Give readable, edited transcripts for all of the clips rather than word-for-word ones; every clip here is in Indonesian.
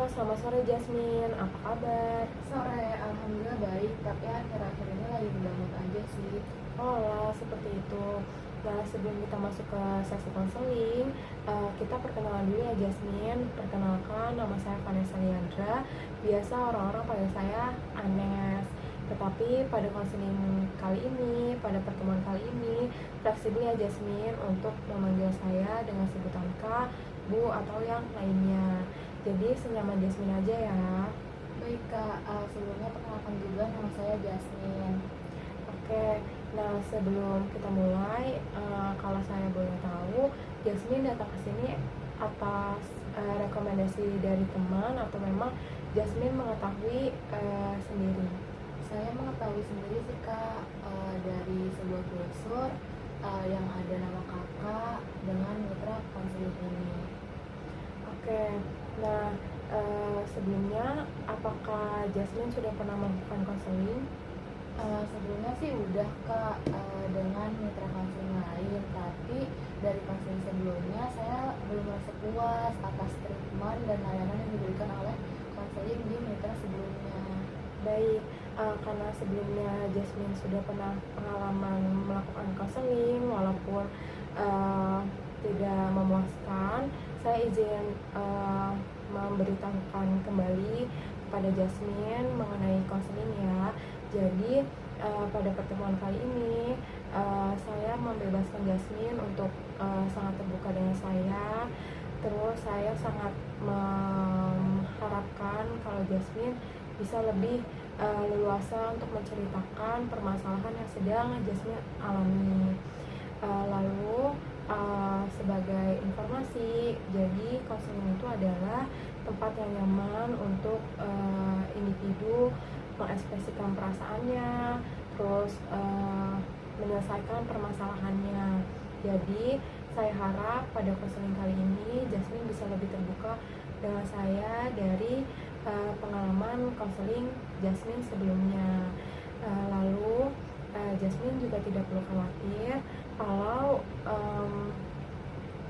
selamat sore Jasmine, apa kabar? Sore, alhamdulillah baik, tapi akhir-akhir ini lagi nggak mood aja sih. Oh lah, seperti itu. Nah, sebelum kita masuk ke sesi konseling, kita perkenalan dulu ya Jasmine. Perkenalkan, nama saya Vanessa Liandra. Biasa orang-orang panggil saya Anes. Tetapi pada konseling kali ini, pada pertemuan kali ini, fleksibel ya Jasmine untuk memanggil saya dengan sebutan Kak, Bu, atau yang lainnya. Jadi senyaman Jasmine aja ya. Baik Kak, sebelumnya perkenalkan juga nama saya Jasmine. Oke, nah sebelum kita mulai, kalau saya boleh tahu, Jasmine datang ke sini atas rekomendasi dari teman atau memang Jasmine mengetahui sendiri? Saya mengetahui sendiri sih Kak, dari sebuah brosur yang ada nama kakak dengan mitra konseling ini. Oke, nah sebelumnya apakah Jasmine sudah pernah melakukan konseling? Sebelumnya sih udah Kak, dengan mitra konseling lain, tapi dari konseling sebelumnya saya belum merasa puas atas treatment dan layanan yang diberikan oleh konseling di mitra sebelumnya. Baik, karena sebelumnya Jasmine sudah pernah pengalaman melakukan konseling walaupun tidak memuaskan, saya izin memberitahukan kembali kepada Jasmine mengenai konseling ya. Jadi pada pertemuan kali ini saya membebaskan Jasmine untuk sangat terbuka dengan saya. Terus saya sangat mengharapkan kalau Jasmine bisa lebih leluasa untuk menceritakan permasalahan yang sedang Jasmine alami. Lalu sebagai informasi, jadi konseling itu adalah tempat yang nyaman untuk individu mengekspresikan perasaannya, terus menyelesaikan permasalahannya. Jadi saya harap pada konseling kali ini Jasmine bisa lebih terbuka dengan saya dari pengalaman konseling Jasmine sebelumnya. Lalu Jasmine juga tidak perlu khawatir kalau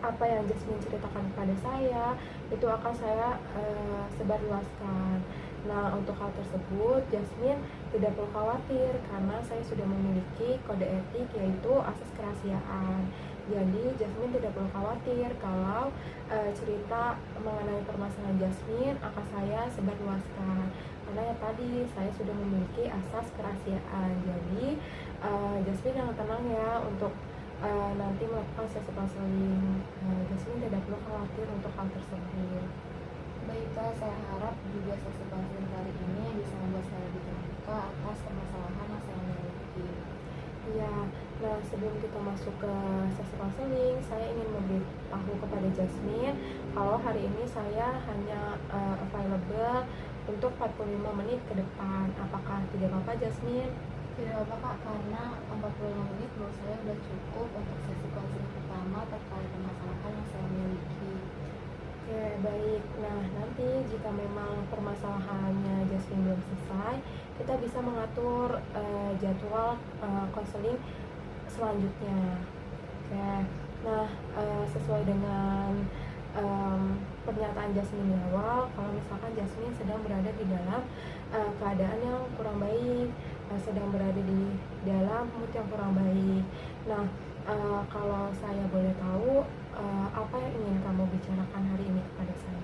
apa yang Jasmine ceritakan kepada saya itu akan saya sebarluaskan. Nah, untuk hal tersebut Jasmine tidak perlu khawatir karena saya sudah memiliki kode etik yaitu asas kerahasiaan. Jadi Jasmine tidak perlu khawatir kalau cerita mengenai permasalahan Jasmine akan saya sebarluaskan karena ya tadi saya sudah memiliki asas kerahasiaan. Jadi Jasmine jangan tenang ya untuk nanti melakukan sesi konseling. Jasmine tidak perlu khawatir untuk hal tersebut. Baik Kak, saya harap juga sesi konseling kali ini bisa membuat saya lebih terbuka atas permasalahan yang saya miliki. Iya, nah sebelum kita masuk ke sesi konseling, saya ingin memberitahu kepada Jasmine kalau hari ini saya hanya available untuk 45 menit ke depan. Apakah tidak apa-apa Jasmine? Tidak apa Kak, karena 45 menit menurut saya sudah cukup untuk sesi konseling pertama terkait permasalahan yang saya miliki. Oke, baik. Nah, nanti jika memang permasalahannya Jasmine belum selesai, kita bisa mengatur jadwal konseling selanjutnya. Oke. Nah, sesuai dengan pernyataan Jasmine di awal, kalau misalkan Jasmine sedang berada di dalam keadaan yang kurang baik, sedang berada di dalam mood yang kurang baik. Nah, kalau saya boleh tahu, apa yang ingin kamu bicarakan hari ini kepada saya?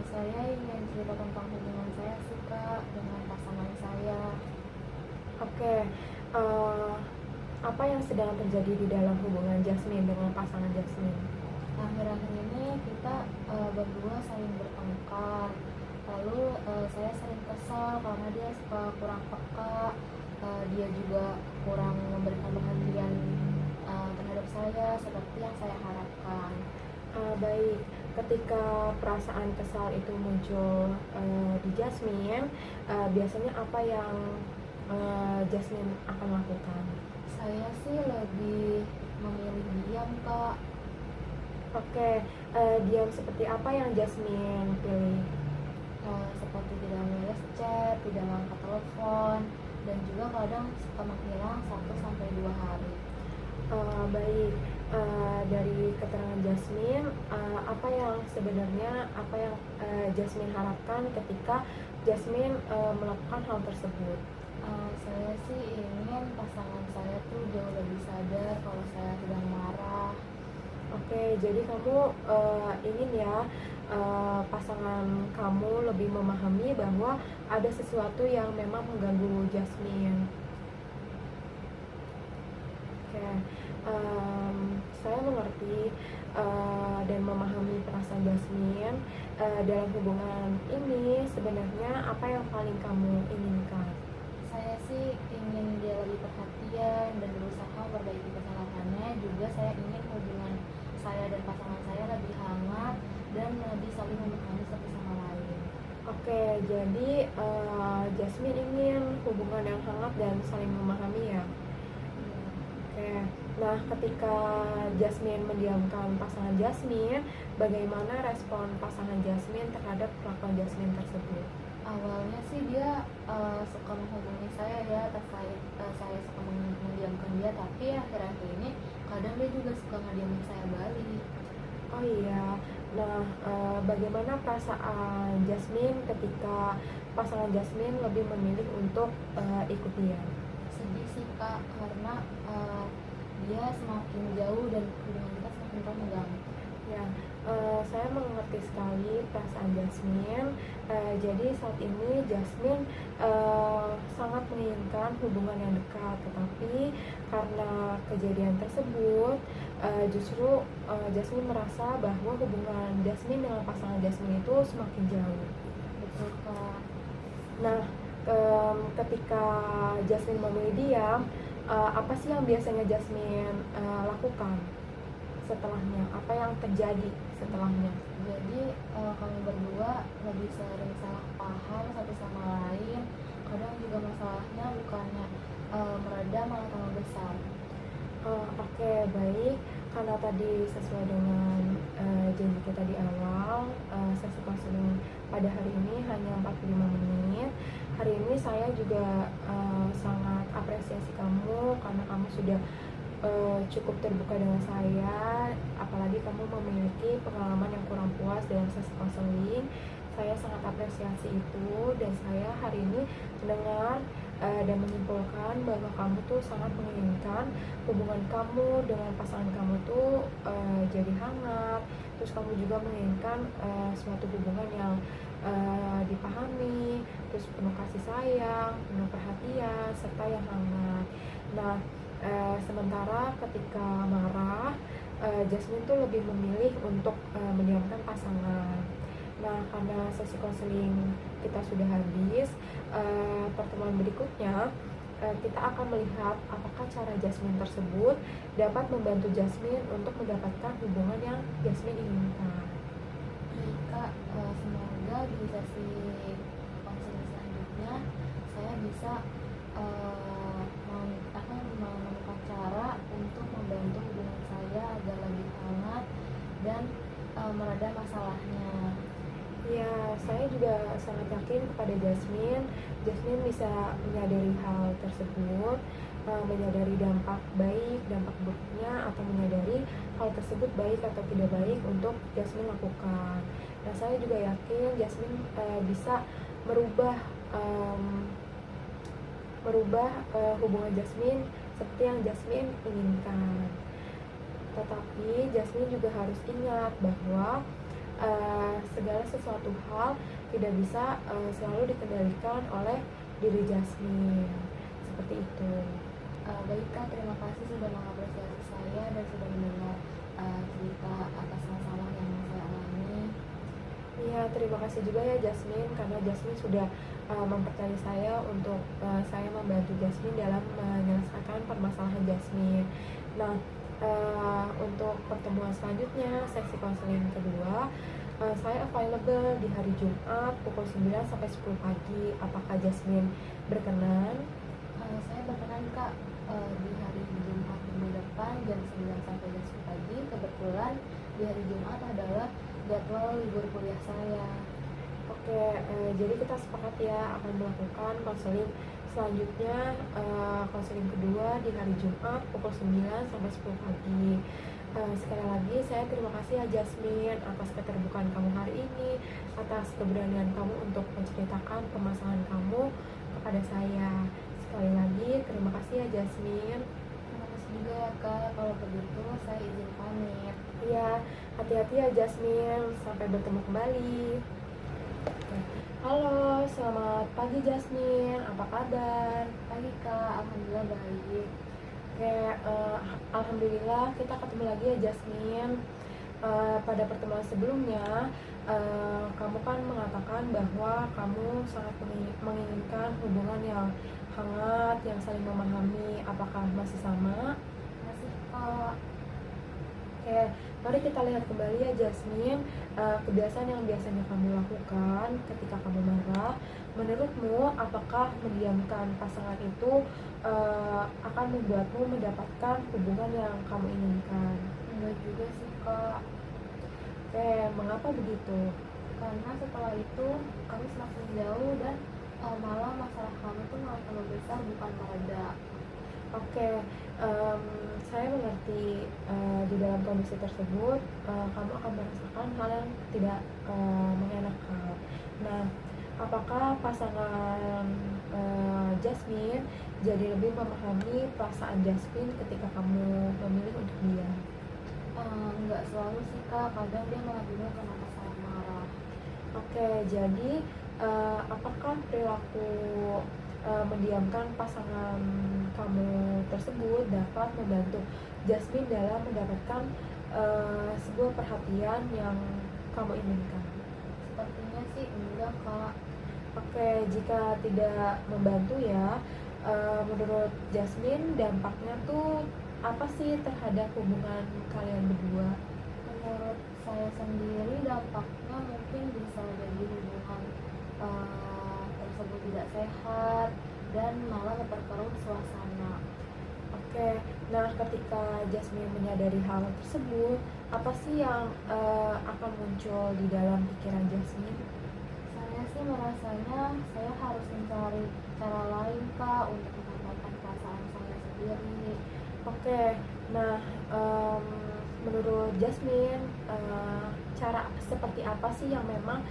Saya ingin cerita tentang hubungan saya sih Kak dengan pasangan saya. Oke, apa yang sedang terjadi di dalam hubungan Jasmine dengan pasangan Jasmine? Akhir-akhir ini kita berdua saling bertengkar. Lalu saya sering kesal karena dia suka kurang peka. Dia juga kurang memberikan perhatian terhadap saya seperti yang saya harapkan. Baik, ketika perasaan kesal itu muncul di Jasmine, biasanya apa yang Jasmine akan lakukan? Saya sih lebih memilih diam Kak. Oke, diam seperti apa yang Jasmine pilih? Seperti tidak membalas chat, tidak mengangkat telepon, dan juga kadang suka menghilang 1 sampai 2 hari. Baik, Dari keterangan Jasmine, apa yang sebenarnya Jasmine harapkan ketika Jasmine melakukan hal tersebut? Saya sih ingin pasangan saya tuh jauh lebih sadar kalau saya sedang marah. Oke, jadi kamu ingin ya pasangan kamu lebih memahami bahwa ada sesuatu yang memang mengganggu Jasmine. Oke, saya mengerti dan memahami perasaan Jasmine. Dalam hubungan ini sebenarnya apa yang paling kamu inginkan? Saya sih ingin dia lebih perhatian dan berusaha memperbaiki kesalahannya. Juga saya ingin hubungan saya dan pasangan saya lebih hangat dan lebih saling memahami satu sama lain. Oke, jadi Jasmine ingin hubungan yang hangat dan saling memahami ya. Oke, nah ketika Jasmine mendiamkan pasangan Jasmine, bagaimana respon pasangan Jasmine terhadap kelakuan Jasmine tersebut? Awalnya sih dia suka menghubungi saya ya terkait saya suka mendiamkan dia, tapi akhir-akhir ini kadang dia juga suka ngediamin saya balik. Oh iya, nah bagaimana perasaan Jasmine ketika pasangan Jasmine lebih memilih untuk ikut dia? Sedih sih kak, karena dia semakin jauh dan hubungan kita semakin renggang. Ya, saya mengerti sekali perasaan Jasmine. Jadi saat ini Jasmine sangat menginginkan hubungan yang dekat, tetapi karena kejadian tersebut, justru Jasmine merasa bahwa hubungan Jasmine dengan pasangan Jasmine itu semakin jauh. Betul kak. Nah, ketika Jasmine memilih diam, apa sih yang biasanya Jasmine lakukan setelahnya? Apa yang terjadi setelahnya? Jadi kami berdua lebih sering salah paham satu sama lain. Kadang juga masalahnya bukannya mereda malah tambah besar. Oke, baik. Karena tadi sesuai dengan janji kita di awal, sesi konseling pada hari ini hanya 45 menit. Hari ini saya juga sangat apresiasi kamu karena kamu sudah cukup terbuka dengan saya, apalagi kamu memiliki pengalaman yang kurang puas dalam sesi konseling. Saya sangat apresiasi itu, dan saya hari ini mendengar dan menyimpulkan bahwa kamu tuh sangat menginginkan hubungan kamu dengan pasangan kamu tuh jadi hangat. Terus kamu juga menginginkan suatu hubungan yang dipahami, terus penuh kasih sayang, penuh perhatian, serta yang hangat. Nah, sementara ketika marah, Jasmine tuh lebih memilih untuk mendiamkan pasangan. Nah, karena sesi konseling kita sudah habis, pertemuan berikutnya kita akan melihat apakah cara Jasmine tersebut dapat membantu Jasmine untuk mendapatkan hubungan yang Jasmine inginkan. Baik kak, semoga di sesi konseling selanjutnya saya bisa menemukan cara untuk membantu hubungan saya agar lebih hangat dan mereda masalahnya. Ya, saya juga sangat yakin kepada Jasmine. Jasmine bisa menyadari hal tersebut, menyadari dampak baik, dampak buruknya, atau menyadari hal tersebut baik atau tidak baik untuk Jasmine lakukan. Nah, saya juga yakin Jasmine bisa merubah hubungan Jasmine seperti yang Jasmine inginkan. Tetapi Jasmine juga harus ingat bahwa segala sesuatu hal tidak bisa selalu dikendalikan oleh diri Jasmine. Seperti itu. Baik kak, terima kasih sudah mengapresiasi saya dan sudah mendengar cerita atas masalah yang saya alami. Iya, terima kasih juga ya Jasmine, karena Jasmine sudah mempercayai saya untuk saya membantu Jasmine dalam menyelesaikan permasalahan Jasmine. Nah, untuk pertemuan selanjutnya, sesi konseling kedua, saya available di hari Jumat pukul 9 sampai 10 pagi. Apakah Jasmine berkenan? Saya berkenan kak, di hari Jumat minggu depan jam 9 sampai jam 10 pagi. Kebetulan di hari Jumat adalah jadwal libur kuliah saya. Oke, jadi kita sepakat ya akan melakukan konseling selanjutnya, konseling kedua di hari Jumat pukul 9 sampai 10 pagi. Sekali lagi saya terima kasih ya Jasmine atas keterbukaan kamu hari ini, atas keberanian kamu untuk menceritakan permasalahan kamu kepada saya. Sekali lagi terima kasih ya Jasmine. Terima kasih juga ya Kak. Kalau begitu saya izin pamit. Iya, hati-hati ya Jasmine, sampai bertemu kembali. Oke. Halo, selamat pagi Jasmine, apa kabar? Pagi Kak, alhamdulillah baik. Oke, alhamdulillah kita ketemu lagi ya Jasmine. Pada pertemuan sebelumnya, kamu kan mengatakan bahwa kamu sangat menginginkan hubungan yang hangat, yang saling memahami. Apakah masih sama? Masih Kak. Oke, mari kita lihat kembali ya Jasmine, kebiasaan yang biasanya kamu lakukan ketika kamu marah. Menurutmu, apakah mendiamkan pasangan itu akan membuatmu mendapatkan hubungan yang kamu inginkan? Enggak juga sih Kak. Oke, mengapa begitu? Karena setelah itu kami semakin jauh dan malah masalah kami tuh malah tambah besar bukan mereda. Oke, saya mengerti di dalam kondisi tersebut kamu akan merasakan hal yang tidak mengenakan. Nah, apakah pasangan Jasmine jadi lebih memahami perasaan Jasmine ketika kamu memilih untuk diam? Enggak selalu sih Kak, kadang dia malah bingung kenapa saya marah. Oke, jadi apakah perilaku mendiamkan pasangan kamu tersebut dapat membantu Jasmine dalam mendapatkan sebuah perhatian yang kamu inginkan? Sepertinya sih enggak Kak. Oke, jika tidak membantu ya, menurut Jasmine dampaknya tuh apa sih terhadap hubungan kalian berdua? Menurut saya sendiri dampaknya mungkin bisa jadi hubungan tersebut tidak sehat dan malah memperkeruh suasana. Oke, nah ketika Jasmine menyadari hal tersebut, apa sih yang akan muncul di dalam pikiran Jasmine? Saya sih merasanya saya harus mencari cara lain Kak untuk mendapatkan perasaan saya sendiri. Oke, nah menurut Jasmine, cara seperti apa sih yang memang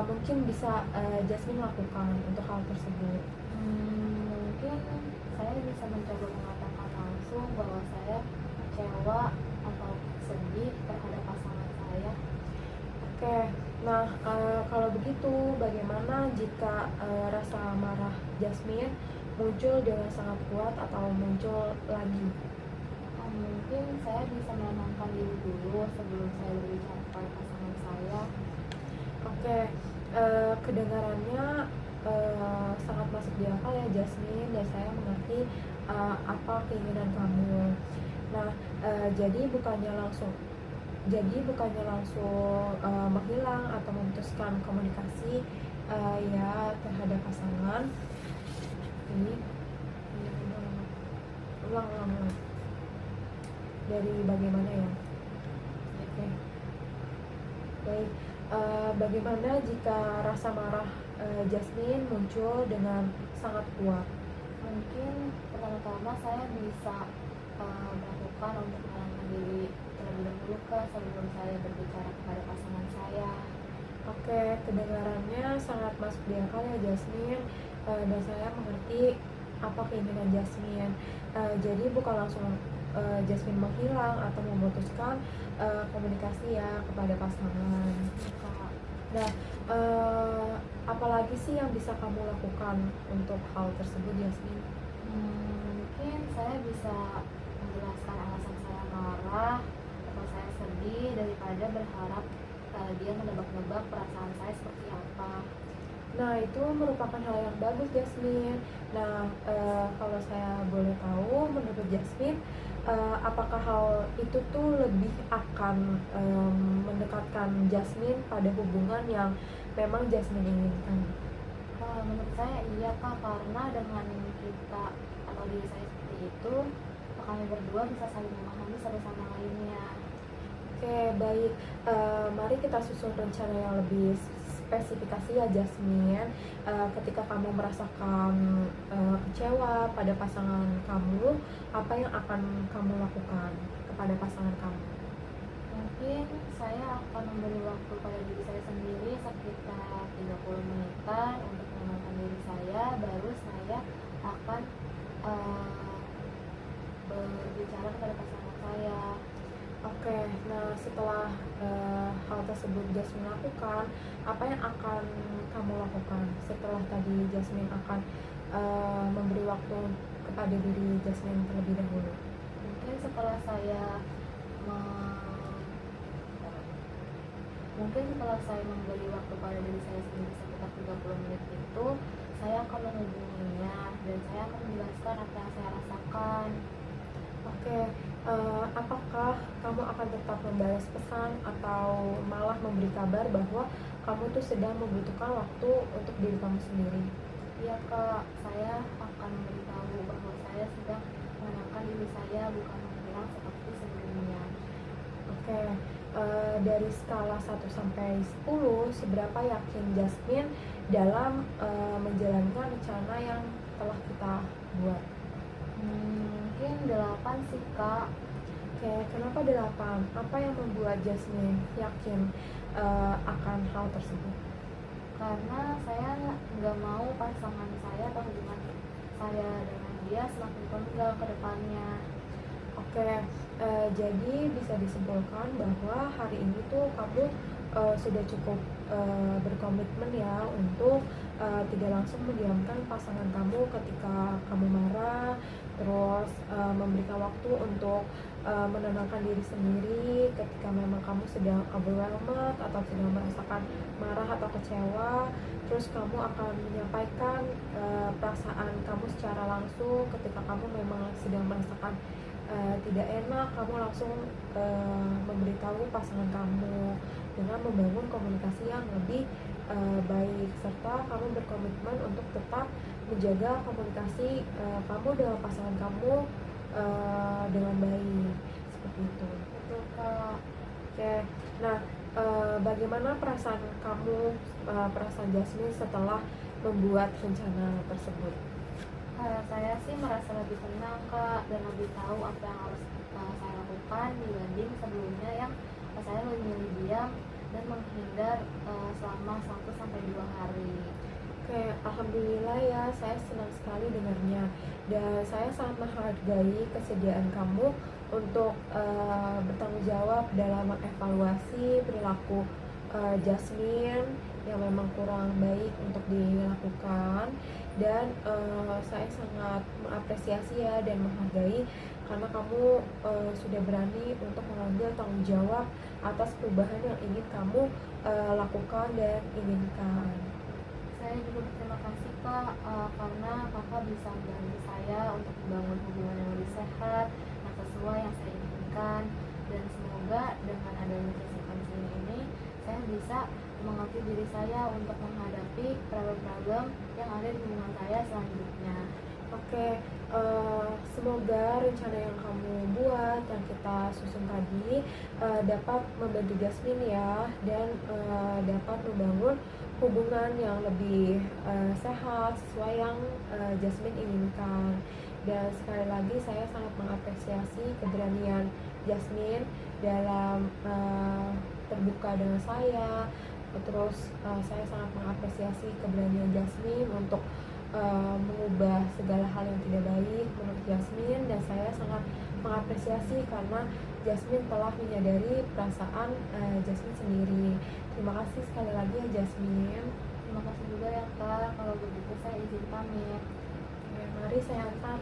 mungkin bisa Jasmine lakukan untuk hal tersebut? Mungkin saya bisa mencoba mengatakan langsung bahwa saya kecewa atau sedih terhadap pasangan saya. Oke, nah kalau begitu bagaimana jika rasa marah Jasmine muncul dengan sangat kuat atau muncul lagi? Mungkin saya bisa menenangkan diri dulu sebelum saya berbicara pada pasangan saya. Oke, kedengarannya sangat masuk di akal ya Jasmine, dan saya mengerti apa keinginan kamu. Nah, jadi bukannya langsung menghilang atau memutuskan komunikasi ya terhadap pasangan. Ini ulang dari bagaimana ya? Oke, baik. Bagaimana jika rasa marah Jasmine muncul dengan sangat kuat? Mungkin pertama-tama saya bisa melakukan untuk menenangkan diri terlebih dahulu Kak sebelum saya berbicara kepada pasangan saya. Oke, kedengarannya sangat masuk di akal ya Jasmine, dan saya mengerti apa keinginan Jasmine. Jadi bukan langsung Jasmine menghilang atau memutuskan komunikasi ya kepada pasangan. Kak, Nah, apalagi sih yang bisa kamu lakukan untuk hal tersebut Jasmine? mungkin saya bisa menjelaskan alasan saya marah atau saya sedih daripada berharap dia menebak-nebak perasaan saya seperti apa. Nah, itu merupakan hal yang bagus, Jasmine. Nah, kalau saya boleh tahu, menurut Jasmine, apakah hal itu tuh lebih akan mendekatkan Jasmine pada hubungan yang memang Jasmine inginkan? Menurut saya iya Kak, karena dengan kita atau diri saya seperti itu, kami berdua bisa saling memahami satu sama lainnya. Oke, baik. Mari kita susun rencana yang lebih spesifikasi ya Jasmine. Ketika kamu merasakan kecewa pada pasangan kamu, apa yang akan kamu lakukan? kepada pasangan kamu? Mungkin saya akan memberi waktu pada diri saya sendiri sekitar 30 menitan untuk menenangkan diri saya, baru saya akan eh, berbicara kepada pasangan saya. Oke, nah setelah hal tersebut Jasmine lakukan, apa yang akan kamu lakukan setelah tadi Jasmine akan memberi waktu kepada diri Jasmine terlebih dahulu? Mungkin setelah saya Mungkin setelah saya memberi waktu pada diri saya sendiri sekitar 30 menit itu, saya akan menghubunginya dan saya akan menjelaskan apa yang saya rasakan. Oke, apakah kamu akan tetap membalas pesan atau malah memberi kabar bahwa kamu tuh sedang membutuhkan waktu untuk diri kamu sendiri? Iya Kak, saya akan memberitahu bahwa saya sedang menenangkan diri saya, bukan menghilang seperti sebelumnya. Oke, dari skala 1 sampai 10, seberapa yakin Jasmine dalam menjalankan rencana yang telah kita buat? Mungkin 8 sih Kak. Oke, kenapa 8? Apa yang membuat Jasmine yakin akan hal tersebut? Karena saya nggak mau pasangan saya atau hubungan saya dengan dia semakin renggang ke depannya. Oke, jadi bisa disimpulkan bahwa hari ini tuh kamu sudah cukup berkomitmen ya untuk tidak langsung mendiamkan pasangan kamu ketika kamu marah, terus memberikan waktu untuk menenangkan diri sendiri ketika memang kamu sedang overwhelmed atau sedang merasakan marah atau kecewa. Terus kamu akan menyampaikan perasaan kamu secara langsung ketika kamu memang sedang merasakan tidak enak. Kamu langsung memberitahu pasangan kamu dengan membangun komunikasi yang lebih baik, serta kamu berkomitmen untuk tetap menjaga komunikasi kamu dengan pasangan kamu dengan baik, seperti itu. Betul Kak. Oke, nah bagaimana perasaan kamu, perasaan Jasmine setelah membuat rencana tersebut? Saya sih merasa lebih tenang Kak, dan lebih tahu apa yang harus saya lakukan dibanding sebelumnya yang saya lebih memilih diam dan menghindar selama 1 sampai 2 hari. Oke, alhamdulillah ya, saya senang sekali dengarnya. Dan saya sangat menghargai kesediaan kamu untuk bertanggung jawab dalam mengevaluasi perilaku Jasmine yang memang kurang baik untuk dilakukan. Dan saya sangat mengapresiasi ya dan menghargai karena kamu sudah berani untuk mengambil tanggung jawab atas perubahan yang ingin kamu lakukan dan inginkan. Saya juga berterima kasih Kak, karena Kakak bisa membantu saya untuk membangun hubungan yang lebih sehat, yang sesuai yang saya inginkan. Dan semoga dengan adanya sesi konseling ini, saya bisa mengerti diri saya untuk menghadapi problem-problem yang ada di hubungan saya selanjutnya. Oke, semoga rencana yang kamu buat, yang kita susun tadi dapat membantu Jasmine ya, dan dapat membangun hubungan yang lebih sehat sesuai yang Jasmine inginkan. Dan sekali lagi saya sangat mengapresiasi keberanian Jasmine dalam terbuka dengan saya. Terus saya sangat mengapresiasi keberanian Jasmine untuk mengubah segala hal yang tidak baik menurut Jasmine, dan saya sangat mengapresiasi karena Jasmine telah menyadari perasaan Jasmine sendiri. Terima kasih sekali lagi ya Jasmine. Terima kasih juga ya Kak, kalau begitu saya izin pamit. Oke, mari saya antar.